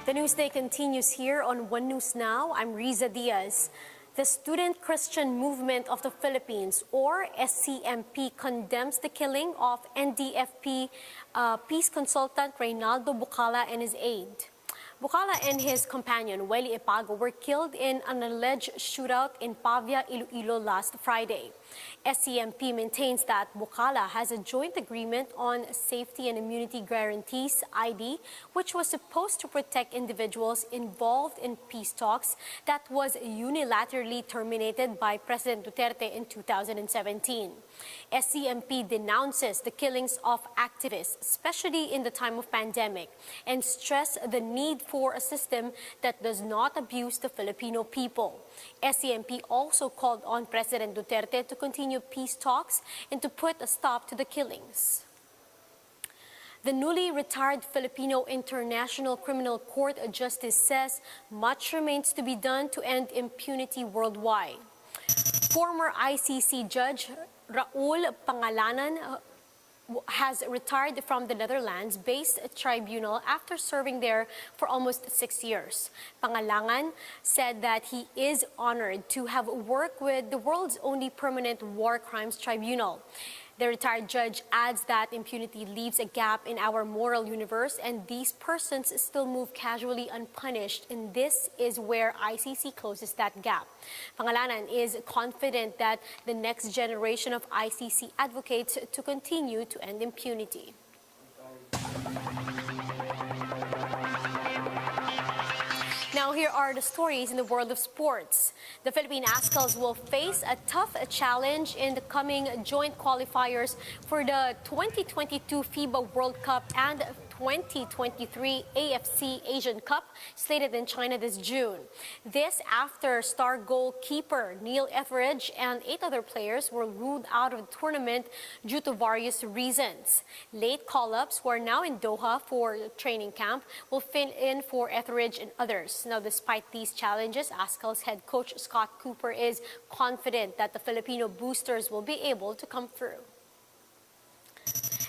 The Newsday continues here on One News Now. I'm Riza Diaz. The Student Christian Movement of the Philippines, or SCMP, condemns the killing of NDFP peace consultant Reynaldo Bucala and his aide. Bucala and his companion, Welly Epago, were killed in an alleged shootout in Pavia, Iloilo last Friday. SCMP maintains that Bucala has a joint agreement on Safety and Immunity Guarantees, ID, which was supposed to protect individuals involved in peace talks that was unilaterally terminated by President Duterte in 2017. SCMP denounces the killings of activists, especially in the time of pandemic, and stress the need for a system that does not abuse the Filipino people. SCMP also called on President Duterte to continue peace talks and to put a stop to the killings. The newly retired Filipino International Criminal Court justice says much remains to be done to end impunity worldwide. Former ICC Judge Raul Pangalanan has retired from the Netherlands-based tribunal after serving there for almost 6 years. Pangalangan said that he is honored to have worked with the world's only permanent war crimes tribunal. The retired judge adds that impunity leaves a gap in our moral universe and these persons still move casually unpunished, and this is where ICC closes that gap. Pangalanan is confident that the next generation of ICC advocates to continue to end impunity. Now, here are the stories in the world of sports. The Philippine Azkals will face a tough challenge in the coming joint qualifiers for the 2022 FIBA World Cup and 2023 AFC Asian Cup slated in China this June. This after star goalkeeper Neil Etheridge and 8 other players were ruled out of the tournament due to various reasons. Late call-ups who are now in Doha for training camp will fill in for Etheridge and others. Now, despite these challenges, Azkals head coach Scott Cooper is confident that the Filipino boosters will be able to come through.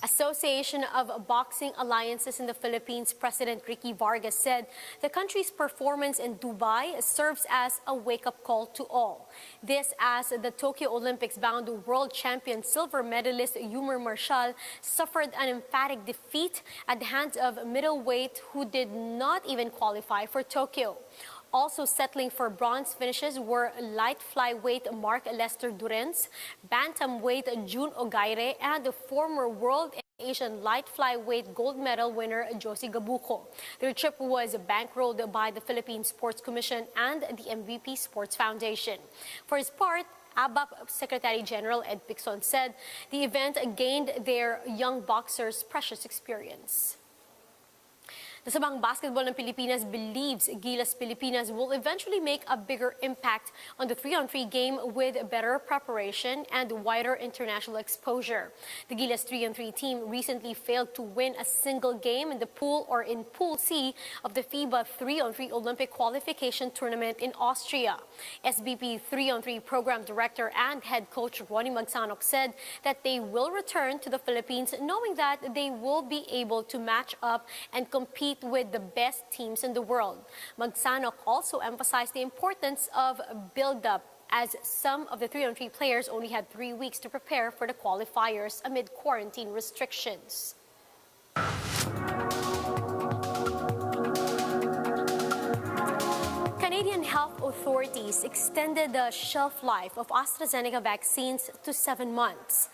Association of Boxing Alliances in the Philippines President Ricky Vargas said the country's performance in Dubai serves as a wake-up call to all. This as the Tokyo Olympics-bound world champion silver medalist Yumar Marshall suffered an emphatic defeat at the hands of middleweight who did not even qualify for Tokyo. Also settling for bronze finishes were light flyweight Mark Lester Durrens, bantamweight June Ogaire, and the former world and Asian light flyweight gold medal winner Josie Gabuco. Their trip was bankrolled by the Philippine Sports Commission and the MVP Sports Foundation. For his part, ABAP Secretary General Ed Picson said the event gained their young boxers precious experience. The Sabang Basketball ng Pilipinas believes Gilas Pilipinas will eventually make a bigger impact on the 3-on-3 game with better preparation and wider international exposure. The Gilas 3-on-3 team recently failed to win a single game in the pool or in Pool C of the FIBA 3-on-3 Olympic qualification tournament in Austria. SBP 3-on-3 program director and head coach Ronnie Magsanok said that they will return to the Philippines knowing that they will be able to match up and compete with the best teams in the world. Magsanok also emphasized the importance of build-up as some of the 3-on-3 players only had 3 weeks to prepare for the qualifiers amid quarantine restrictions. Canadian health authorities extended the shelf life of AstraZeneca vaccines to 7 months.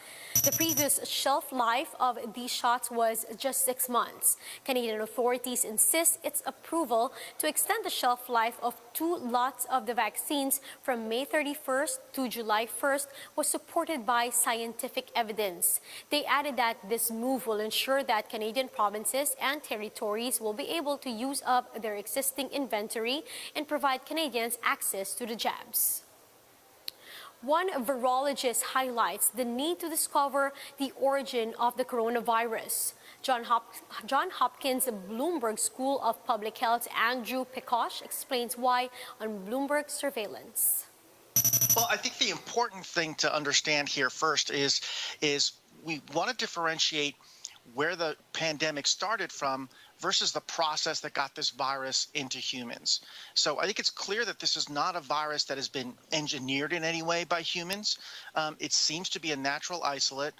The previous shelf life of these shots was just 6 months. Canadian authorities insist its approval to extend the shelf life of 2 lots of the vaccines from May 31st to July 1st was supported by scientific evidence. They added that this move will ensure that Canadian provinces and territories will be able to use up their existing inventory and provide Canadians access to the jabs. One virologist highlights the need to discover the origin of the coronavirus. John Hopkins Bloomberg School of Public Health's Andrew Pekosh explains why on Bloomberg Surveillance. Well, I think the important thing to understand here first is we want to differentiate where the pandemic started from versus the process that got this virus into humans. So I think it's clear that this is not a virus that has been engineered in any way by humans. It seems to be a natural isolate.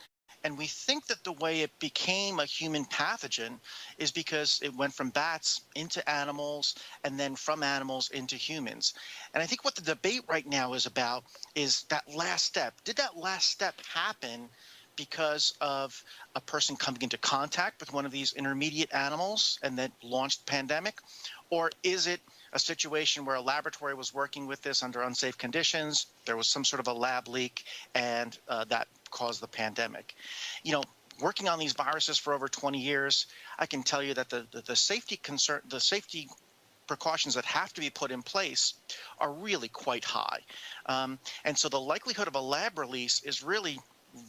And we think that the way it became a human pathogen is because it went from bats into animals and then from animals into humans. And I think what the debate right now is about is that last step. Did that last step happen because of a person coming into contact with one of these intermediate animals and that launched the pandemic? Or is it a situation where a laboratory was working with this under unsafe conditions, there was some sort of a lab leak, and that caused the pandemic? You know, working on these viruses for over 20 years, I can tell you that the safety precautions that have to be put in place are really quite high. And so the likelihood of a lab release is really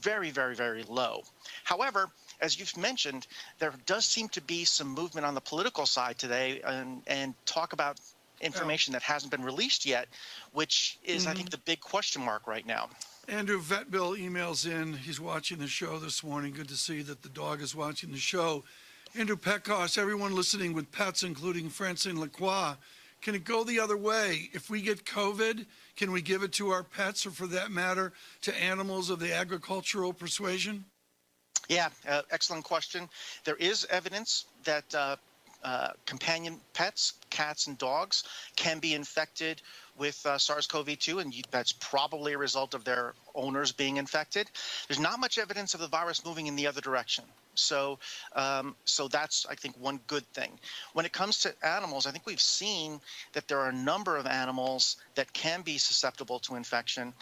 very, very, very low. However, as you've mentioned, there does seem to be some movement on the political side today and talk about information that hasn't been released yet, which is, I think, the big question mark right now. Andrew Vetbill emails in. He's watching the show this morning. Good to see that the dog is watching the show. Andrew Petkosh, everyone listening with pets, including Francine Lacroix, can it go the other way? If we get COVID, can we give it to our pets, or for that matter, to animals of the agricultural persuasion? Yeah, excellent question. There is evidence that companion pets, cats and dogs, can be infected with SARS-CoV-2, and that's probably a result of their owners being infected. There's not much evidence of the virus moving in the other direction. So that's, I think, one good thing. When it comes to animals, I think we've seen that there are a number of animals that can be susceptible to infection.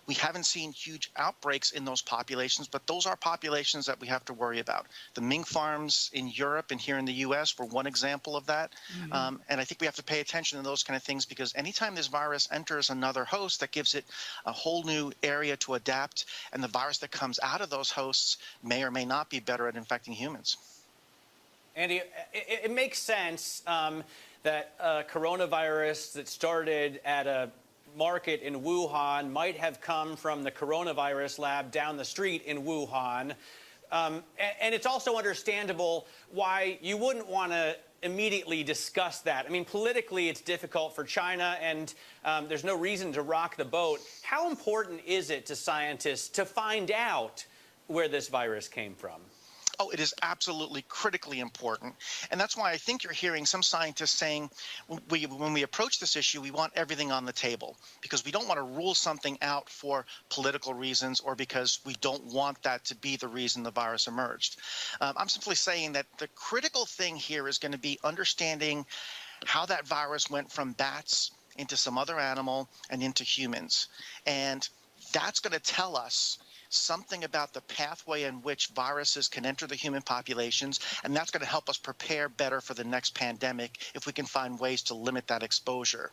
We haven't seen huge outbreaks in those populations, but those are populations that we have to worry about. The mink farms in Europe and here in the U.S. were one example of that. And I think we have to pay attention to those kind of things, because anytime this virus enters another host, that gives it a whole new area to adapt, and the virus that comes out of those hosts may or may not be better at infecting humans. Andy, it makes sense that coronavirus that started at a market in Wuhan might have come from the coronavirus lab down the street in Wuhan. And it's also understandable why you wouldn't want to immediately discuss that. I mean, politically, it's difficult for China, and there's no reason to rock the boat. How important is it to scientists to find out where this virus came from? Oh, it is absolutely critically important. And that's why I think you're hearing some scientists saying when we approach this issue, we want everything on the table, because we don't want to rule something out for political reasons or because we don't want that to be the reason the virus emerged. I'm simply saying that the critical thing here is going to be understanding how that virus went from bats into some other animal and into humans. And that's going to tell us something about the pathway in which viruses can enter the human populations, and that's going to help us prepare better for the next pandemic if we can find ways to limit that exposure.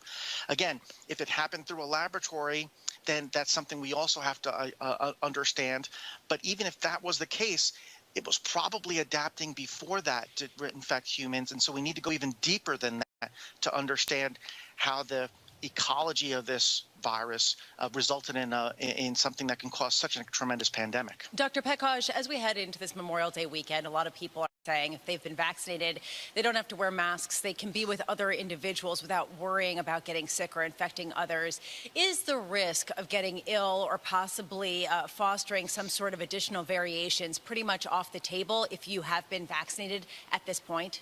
Again, if it happened through a laboratory, then that's something we also have to understand. But even if that was the case, it was probably adapting before that to infect humans, and so we need to go even deeper than that to understand how the ecology of this virus resulted in something that can cause such a tremendous pandemic. Dr. Petkosh, as we head into this Memorial Day weekend, a lot of people are saying if they've been vaccinated, they don't have to wear masks. They can be with other individuals without worrying about getting sick or infecting others. Is the risk of getting ill or possibly fostering some sort of additional variations pretty much off the table if you have been vaccinated at this point?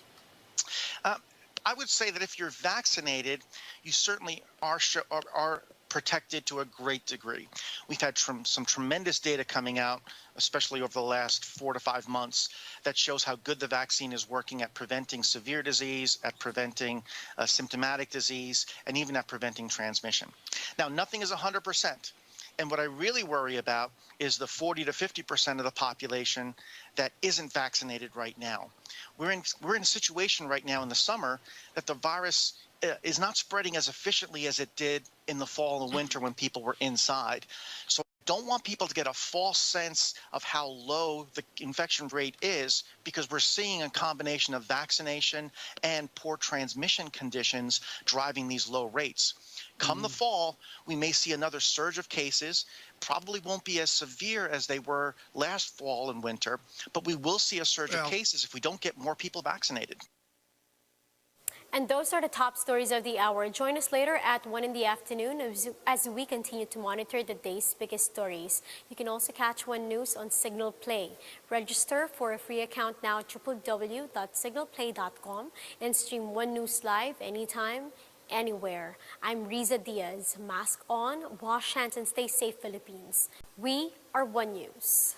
I would say that if you're vaccinated, you certainly are protected to a great degree. We've had some tremendous data coming out, especially over the last 4 to 5 months, that shows how good the vaccine is working at preventing severe disease, at preventing symptomatic disease, and even at preventing transmission. Now, nothing is 100%. And what I really worry about is the 40 to 50% of the population that isn't vaccinated right now. We're in a situation right now in the summer that the virus is not spreading as efficiently as it did in the fall and winter when people were inside. So I don't want people to get a false sense of how low the infection rate is, because we're seeing a combination of vaccination and poor transmission conditions driving these low rates. Come the fall, we may see another surge of cases. Probably won't be as severe as they were last fall and winter, but we will see a surge of cases if we don't get more people vaccinated. And those are the top stories of the hour. Join us later at 1 in the afternoon as we continue to monitor the day's biggest stories. You can also catch One News on Signal Play. Register for a free account now at www.signalplay.com and stream One News live anytime, anywhere. I'm Riza Diaz. Mask on, wash hands, and stay safe, Philippines. We are One News.